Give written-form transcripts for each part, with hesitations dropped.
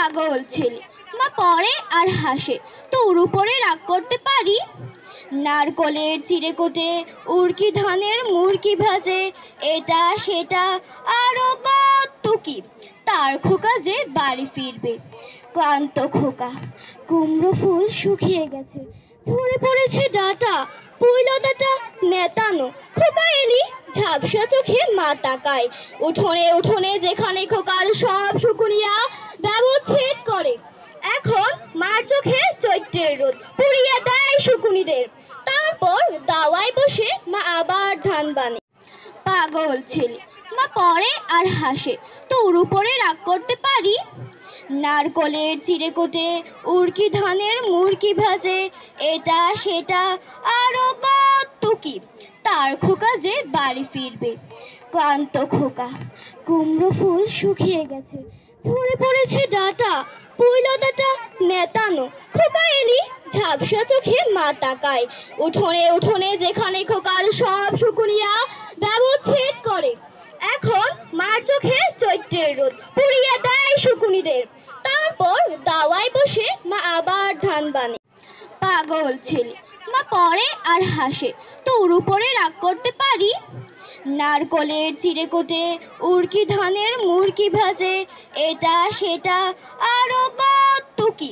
পাগল ছেলে। মা পড়ে আর হাসে, তোর উপরে রাগ করতে পারি? নারকলের চিড়ে কোটে, উড়কি ধানের মুড়কি ভাজে, এটা সেটা আরো কত কি, তার খোকা যে বাড়ি ফিরবে। ক্লান্ত খোকা, কুমড়ো ফুল শুকিয়ে গেছে, ঝরে পড়েছে ডাটা, পুইলতাটা নেতানো। খোকা এলি, ঝাপসা চোখে মা তাকায়। উঠোনে উঠোনে যেখানে খোকার সব শুকুনিয়া ব্যবচ্ছেদ করে। এখন মার চোখে চৈত্রের রোদ পুড়িয়ে দেয় শুকুনিদের। তারপর দাওয়ায় বসে মা আবার ধান বানে। পাগল ছেলে। মা পড়ে আর হাসে, তোর উপরে রাগ করতে পারি? নারকলের চিড়ে কোটে, উড়কি ধানের মুড়কি ভাজে, এটা সেটা আরো কত কি, তার খোকা যে বাড়ি ফিরবে। ক্লান্ত খোকা, কুমড়ো ফুল শুকিয়ে গেছে, ঝরে পড়েছে ডাটা, পুইলতাটা নেতানো। খোকা এলি, ঝাপসা চোখে মা তাকায়। উঠোনে উঠোনে যেখানে খোকার সব শুকুনিয়া ব্যবচ্ছেদ করে। এখন মার চোখে চৈত্রের রোদ পুড়িয়ে দেয় শুকুনিদের। তারপর দাওয়ায় বসে মা আবার ধান বানে। পাগল ছেলে। মা পড়ে আর হাসে, তোর উপরে রাগ করতে পারি? নারকলের চিড়ে কোটে, উড়কি ধানের মুড়কি ভাজে, এটা সেটা আরো কত কি,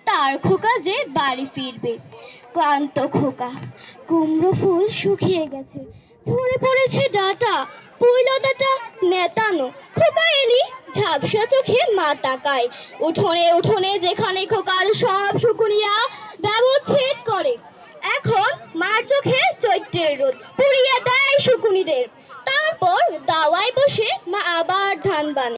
তার খোকা যে বাড়ি ফিরবে। ক্লান্ত খোকা, কুমড়ো ফুল শুকিয়ে গেছে, ঝরে পড়েছে ডাটা, পুইলতাটা নেতানো। খোকা এলি, ঝাপসা চোখে মা তাকায়। উঠোনে উঠোনে যেখানে খোকার সব শুকুনিয়া ব্যবচ্ছেদ করে। এখন মার চোখে চৈত্রের রোদ পুড়িয়ে দেয় শুকুনিদের। তারপর দাওয়ায় বসে মা আবার ধান বানে।